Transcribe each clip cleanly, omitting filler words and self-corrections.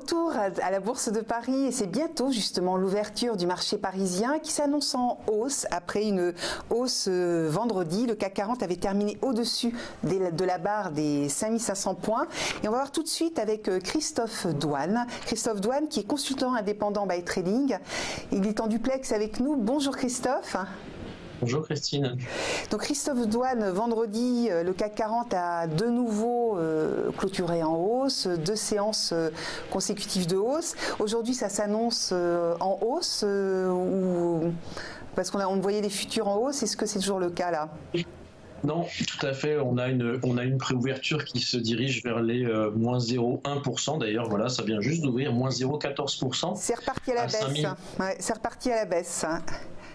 retour à la Bourse de Paris et c'est bientôt justement l'ouverture du marché parisien qui s'annonce en hausse après une hausse vendredi. Le CAC 40 avait terminé au-dessus de la barre des 5500 points. Et on va voir tout de suite avec Christophe Douane. Christophe Douane qui est consultant indépendant by Trading. Il est en duplex avec nous. Bonjour Christophe. Bonjour Christine. Donc Christophe Douane, vendredi, le CAC 40 a de nouveau clôturé en hausse, 2 séances consécutives de hausse. Aujourd'hui, ça s'annonce en hausse parce qu'on voyait les futurs en hausse. Est-ce que c'est toujours le cas là ? Non, tout à fait. On a une préouverture qui se dirige vers les moins 0,1%. D'ailleurs, voilà, ça vient juste d'ouvrir, moins 0,14%. C'est reparti à la baisse. Ouais, c'est reparti à la baisse.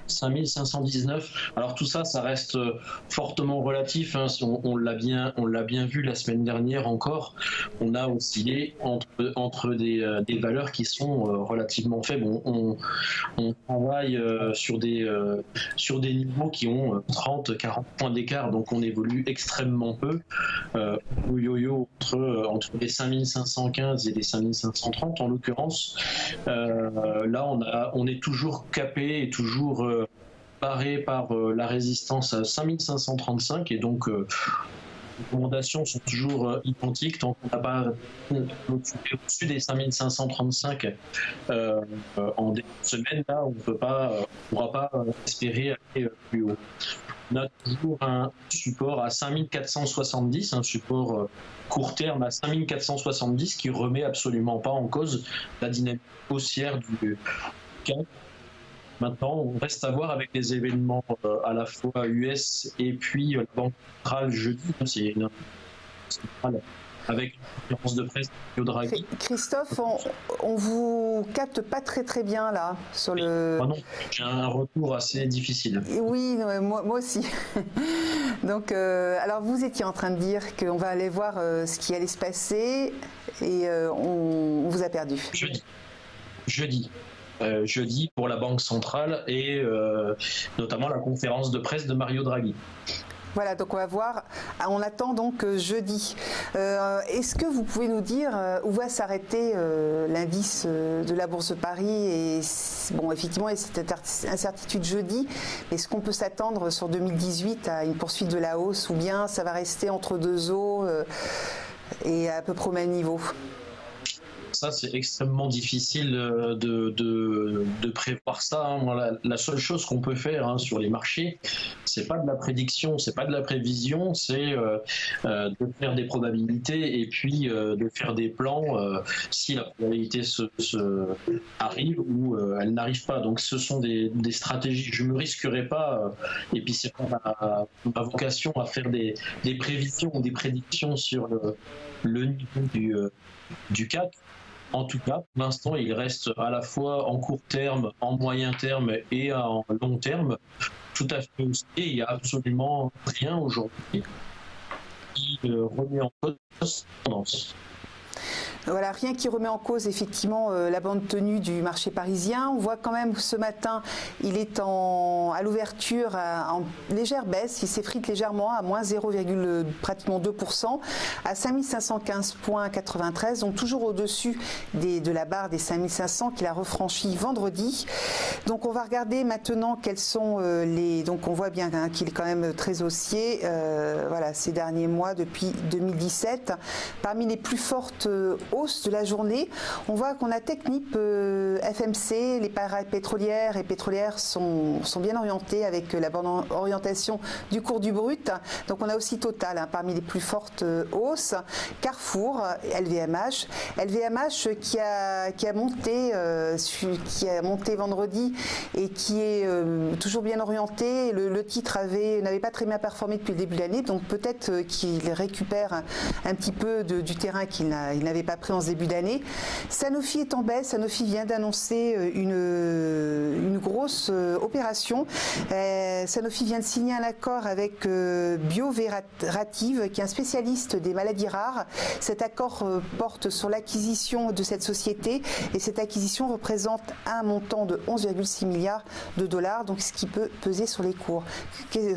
5519. Alors tout ça, ça reste fortement relatif. Hein. On l'a bien vu la semaine dernière encore. On a oscillé entre des valeurs qui sont relativement faibles. On travaille sur des niveaux qui ont 30-40 points d'écart, donc on évolue extrêmement peu. Yo-yo entre les 5515 et les 5530 en l'occurrence. Là, on est toujours capé et toujours barré par la résistance à 5535 et donc les recommandations sont toujours identiques tant qu'on n'a pas au-dessus des 5535 en début de semaine. Là, on ne pourra pas espérer aller plus haut. On a toujours un support à 5470, un support court terme à 5470 qui remet absolument pas en cause la dynamique haussière du CAC. Maintenant, on reste à voir avec les événements à la fois US et puis la Banque centrale jeudi. C'est une centrale avec une conférence de presse de Draghi. Christophe, on vous capte pas très bien là sur le. Ah non, j'ai un retour assez difficile. Oui, moi aussi. Donc, alors vous étiez en train de dire qu'on va aller voir ce qui allait se passer et on vous a perdu. Jeudi pour la Banque centrale et notamment la conférence de presse de Mario Draghi. Voilà, donc on va voir, on attend donc jeudi. Est-ce que vous pouvez nous dire où va s'arrêter l'indice de la Bourse de Paris et bon, effectivement, il y a cette incertitude jeudi, mais est-ce qu'on peut s'attendre sur 2018 à une poursuite de la hausse ou bien ça va rester entre deux eaux et à peu près au même niveau ? Ça, c'est extrêmement difficile de prévoir ça. Hein. La seule chose qu'on peut faire sur les marchés, c'est pas de la prédiction, c'est pas de la prévision, c'est de faire des probabilités et puis de faire des plans si la probabilité arrive ou elle n'arrive pas. Donc, ce sont des stratégies. Je me risquerai pas, et puis c'est pas ma vocation à faire des prévisions ou des prédictions sur le niveau du CAC. En tout cas, pour l'instant, il reste à la fois en court terme, en moyen terme et en long terme tout à fait haussier. Il n'y a absolument rien aujourd'hui qui remet en cause cette tendance. Voilà, rien qui remet en cause effectivement la bande tenue du marché parisien. On voit quand même ce matin, il est à l'ouverture en légère baisse, il s'effrite légèrement à moins 0,2% à 5515,93, donc toujours au-dessus de la barre des 5500 qu'il a refranchi vendredi. Donc on va regarder maintenant quels sont donc on voit bien qu'il est quand même très haussier voilà, ces derniers mois depuis 2017. Parmi les plus fortes hausse de la journée. On voit qu'on a Technip, FMC, les pétrolières et pétrolières sont bien orientées avec la bonne orientation du cours du brut. Donc on a aussi Total parmi les plus fortes hausses. Carrefour, LVMH qui a monté vendredi et qui est toujours bien orienté. Le titre n'avait pas très bien performé depuis le début de l'année, donc peut-être qu'il récupère un petit peu du terrain qu'il n'avait pas pris en ce début d'année. Sanofi est en baisse. Sanofi vient d'annoncer une grosse opération. Sanofi vient de signer un accord avec Bioverativ, qui est un spécialiste des maladies rares. Cet accord porte sur l'acquisition de cette société et cette acquisition représente un montant de 11,6 milliards de dollars, donc ce qui peut peser sur les cours.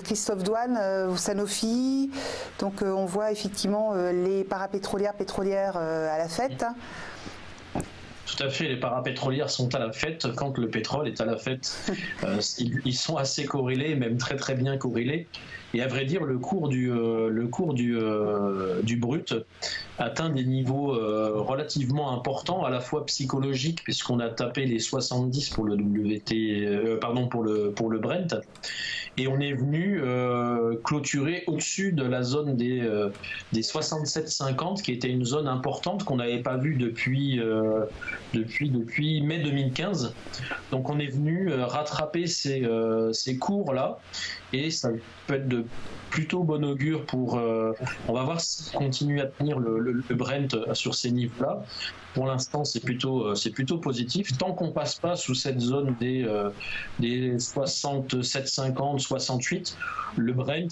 Christophe Douane, Sanofi, donc on voit effectivement les parapétrolières, pétrolières à la fête. Tout à fait, les parapétrolières sont à la fête quand le pétrole est à la fête. Ils sont assez corrélés, même très très bien corrélés. Et à vrai dire, le cours du brut atteint des niveaux relativement importants, à la fois psychologiques, puisqu'on a tapé les 70 pour le pour le Brent, et on est venu clôturer au-dessus de la zone des 67,50, qui était une zone importante qu'on n'avait pas vue depuis mai 2015. Donc on est venu rattraper ces cours-là, et ça peut être de plutôt bon augure pour... on va voir s'il continue à tenir le Brent sur ces niveaux-là. Pour l'instant, c'est plutôt positif. Tant qu'on passe pas sous cette zone des 67,50, 68, le Brent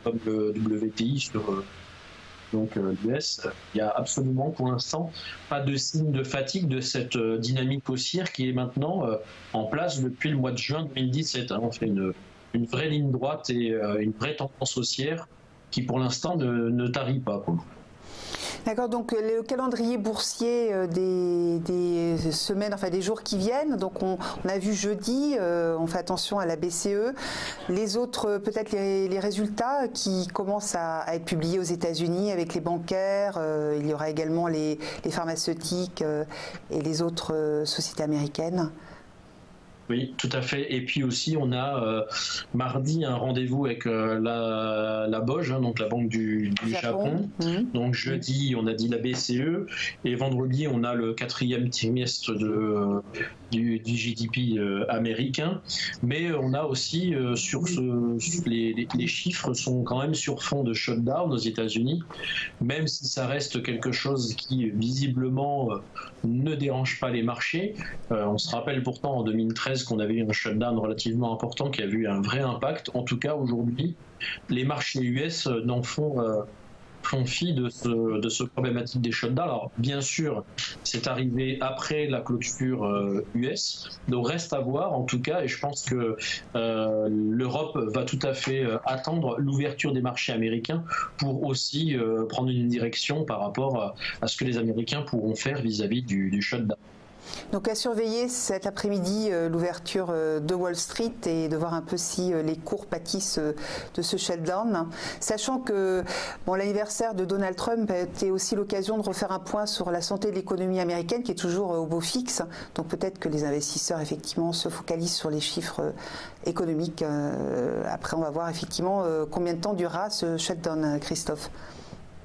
comme le WTI sur l'US, il n'y a absolument pour l'instant pas de signe de fatigue de cette dynamique haussière qui est maintenant en place depuis le mois de juin 2017. On fait une vraie ligne droite et une vraie tendance haussière qui pour l'instant ne tarit pas. D'accord, donc le calendrier boursier des semaines, enfin des jours qui viennent, donc on a vu jeudi, on fait attention à la BCE, les autres, peut-être les résultats qui commencent à être publiés aux États-Unis avec les bancaires, il y aura également les pharmaceutiques et les autres sociétés américaines. Oui, tout à fait. Et puis aussi, on a mardi un rendez-vous avec la BOJ, donc la Banque du Japon. Donc jeudi, on a dit la BCE. Et vendredi, on a le 4e trimestre du GDP américain. Mais on a aussi, les chiffres sont quand même sur fond de shutdown aux États-Unis, même si ça reste quelque chose qui visiblement ne dérange pas les marchés. On se rappelle pourtant en 2013 qu'on avait eu un shutdown relativement important qui a eu un vrai impact. En tout cas, aujourd'hui, les marchés US font fi de ce problématique des shutdowns. Alors, bien sûr, c'est arrivé après la clôture US, donc reste à voir en tout cas, et je pense que l'Europe va tout à fait attendre l'ouverture des marchés américains pour aussi prendre une direction par rapport à ce que les Américains pourront faire vis-à-vis du shutdown. Donc à surveiller cet après-midi l'ouverture de Wall Street et de voir un peu si les cours pâtissent de ce shutdown, sachant que l'anniversaire de Donald Trump a été aussi l'occasion de refaire un point sur la santé de l'économie américaine qui est toujours au beau fixe. Donc peut-être que les investisseurs effectivement se focalisent sur les chiffres économiques. Après on va voir effectivement combien de temps durera ce shutdown, Christophe.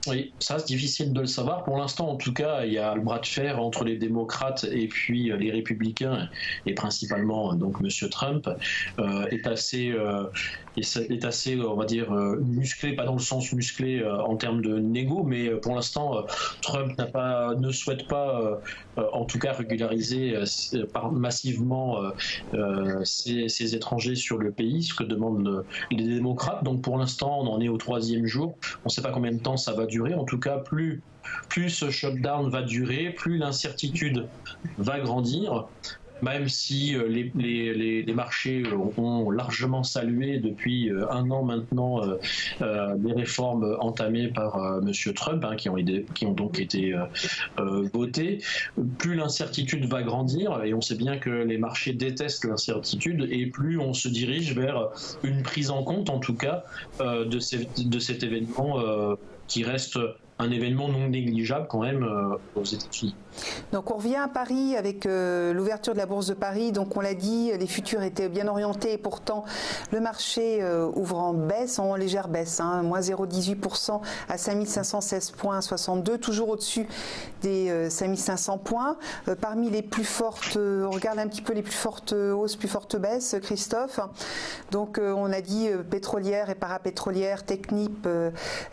Oui, ça c'est difficile de le savoir. Pour l'instant, en tout cas, il y a le bras de fer entre les démocrates et puis les républicains, et principalement donc Monsieur Trump est assez, on va dire, musclé, pas dans le sens musclé en termes de négo, mais pour l'instant, Trump ne souhaite pas, en tout cas, régulariser massivement ces étrangers sur le pays, ce que demandent les démocrates. Donc pour l'instant, on en est au 3e jour. On ne sait pas combien de temps ça va durer. En tout cas, plus ce shutdown va durer, plus l'incertitude va grandir. Même si les marchés ont largement salué depuis un an maintenant les réformes entamées par Monsieur Trump, qui ont donc été votées, plus l'incertitude va grandir, et on sait bien que les marchés détestent l'incertitude, et plus on se dirige vers une prise en compte, en tout cas, de cet événement qui reste un événement non négligeable quand même aux États-Unis. Donc on revient à Paris avec l'ouverture de la Bourse de Paris. Donc on l'a dit, les futurs étaient bien orientés et pourtant le marché ouvre en baisse, en légère baisse, moins 0,18% à 5516,62, toujours au-dessus des 5500 points. Parmi les plus fortes, on regarde un petit peu les plus fortes hausses, plus fortes baisses, Christophe. Donc on a dit pétrolière et parapétrolière, Technip,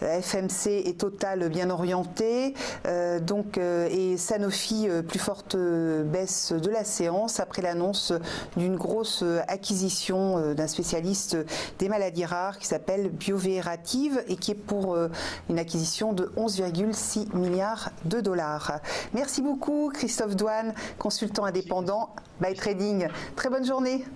FMC et Total bien orientés. Et Sanofi, plus forte baisse de la séance après l'annonce d'une grosse acquisition d'un spécialiste des maladies rares qui s'appelle Biovérative et qui est pour une acquisition de 11,6 milliards de dollars. Merci beaucoup Christophe Douane, consultant indépendant by Trading. Très bonne journée.